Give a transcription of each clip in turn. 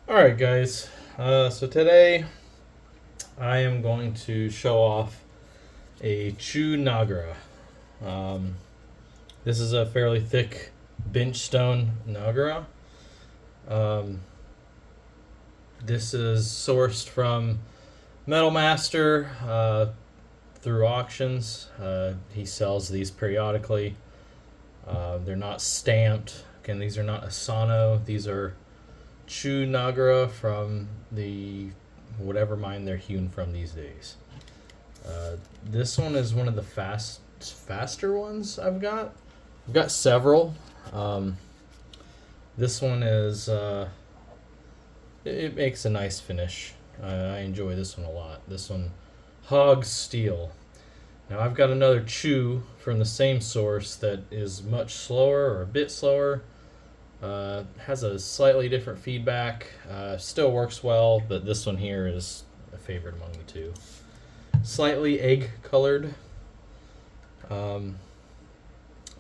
Alright guys, so today I am going to show off a Chu Nagura. Um, this is a fairly thick bench stone Nagura. Um, this is sourced from Metal Master through auctions. He sells these periodically. They're not stamped. Again, these are not Asano. These are Chu Nagura from the whatever mine they're hewn from these days. This one is one of the faster ones I've got. I've got several. This one is it makes a nice finish. I enjoy this one a lot. This one hogs steel. Now I've got another Chu from the same source that is much slower or a bit slower. Has a slightly different feedback. Still works well, but this one here is a favorite among the two. Slightly egg colored.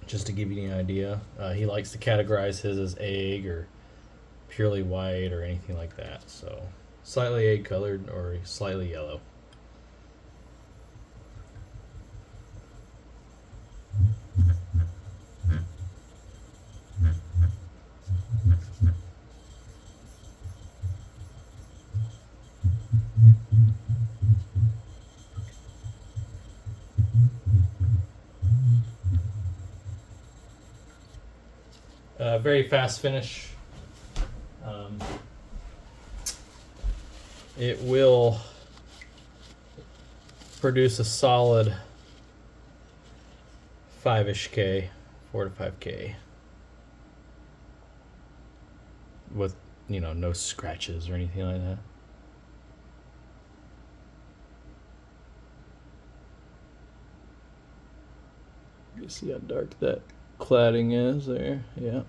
Just to give you an idea, he likes to categorize his as egg or purely white or anything like that. So slightly egg colored or slightly yellow. Very fast finish. It will produce a solid 5-ish K, 4 to 5K, with no scratches or anything like that. You see how dark that cladding is there? Yeah.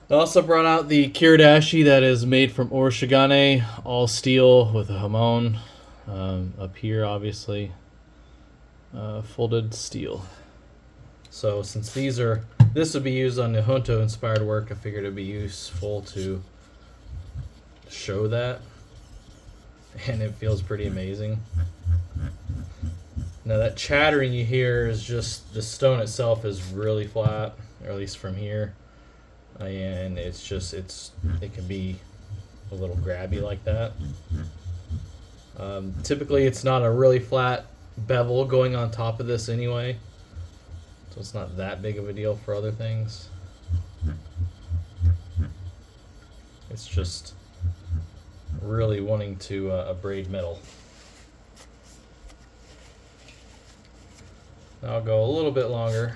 I also brought out the Kiridashi that is made from Orishigane, all steel with a hamon. Up here, obviously, folded steel. So since this would be used on nihonto inspired work, I figured it'd be useful to show that. And it feels pretty amazing. Now that chattering you hear is just the stone itself is really flat, or at least from here, and it can be a little grabby like that. Typically, it's not a really flat bevel going on top of this anyway, so it's not that big of a deal for other things. It's just really wanting to abrade metal. I'll go a little bit longer.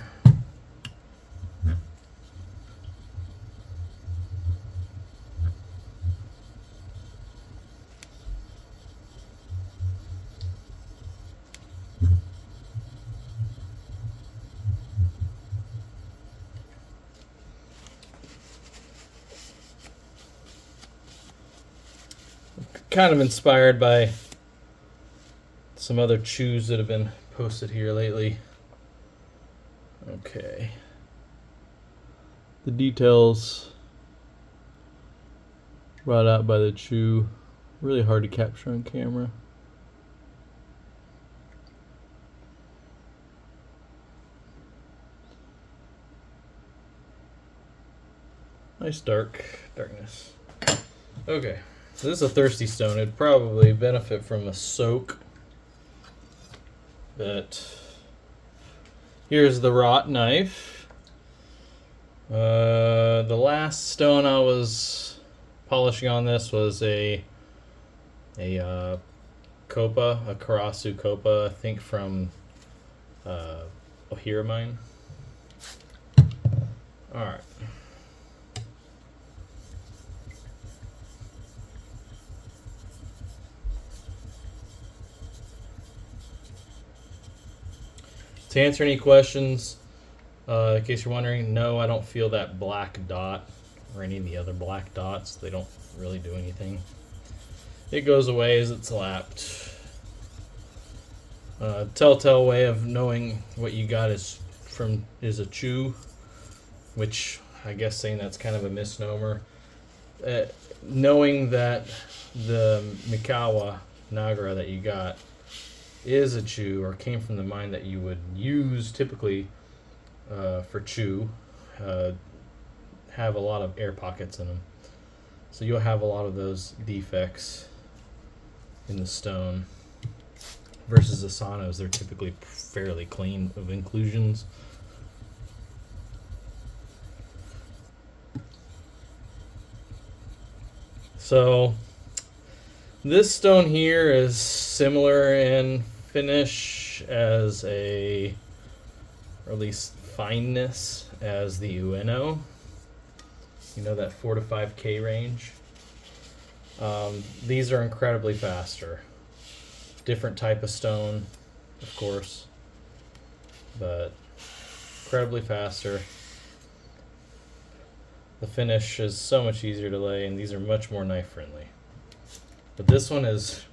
Kind of inspired by some other Chus that have been posted here lately. Okay. The details brought out by the Chu, really hard to capture on camera. Nice darkness. Okay, so this is a thirsty stone. It'd probably benefit from a soak, but here's the wrought knife. The last stone I was polishing on this was a Copa, a Karasu Copa, I think from Ohira mine. Alright. To answer any questions, in case you're wondering, no, I don't feel that black dot or any of the other black dots. They don't really do anything. It goes away as it's lapped. Telltale way of knowing what you got is a Chu, which I guess saying that's kind of a misnomer. knowing that the Mikawa Nagura that you got is a Chu, or came from the mine that you would use typically for Chu, have a lot of air pockets in them. So you'll have a lot of those defects in the stone. Versus Asanos, they're typically fairly clean of inclusions. So this stone here is similar in finish as or at least fineness as the Ueno. You know, that 4 to 5K range. These are incredibly faster. Different type of stone, of course, but incredibly faster. The finish is so much easier to lay, and these are much more knife friendly. But this one is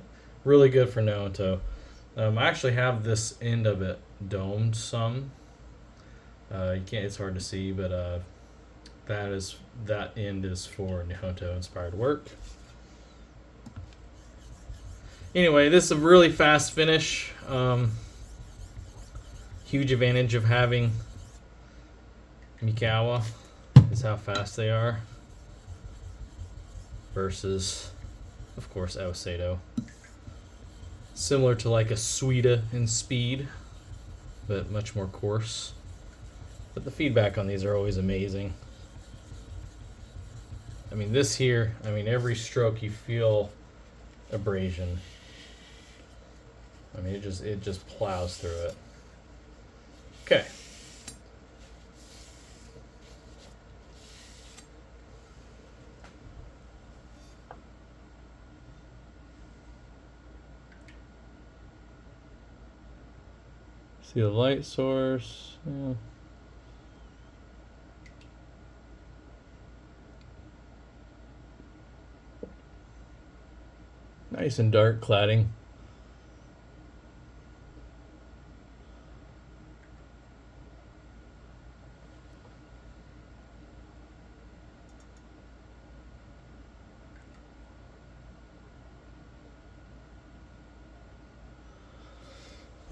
really good for nihonto. I actually have this end of it domed some. You can't; it's hard to see, but that end is for nihonto inspired work. Anyway, this is a really fast finish. Huge advantage of having Mikawa is how fast they are versus, of course, Aoseto. Similar to like a Suida in speed, but much more coarse. But the feedback on these are always amazing. I mean, this here, every stroke you feel abrasion. I mean, it just plows through it. Okay. See the light source. Yeah. Nice and dark cladding.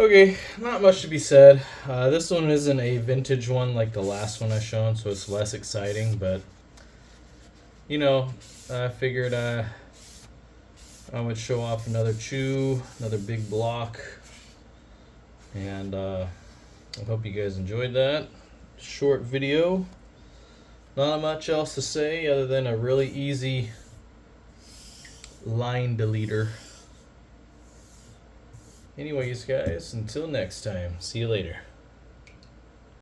Okay, not much to be said. This one isn't a vintage one like the last one I've shown, so it's less exciting, but you know, I figured I would show off another Chu, another big block, and I hope you guys enjoyed that short video. Not much else to say other than a really easy line deleter. Anyways, guys, until next time, see you later.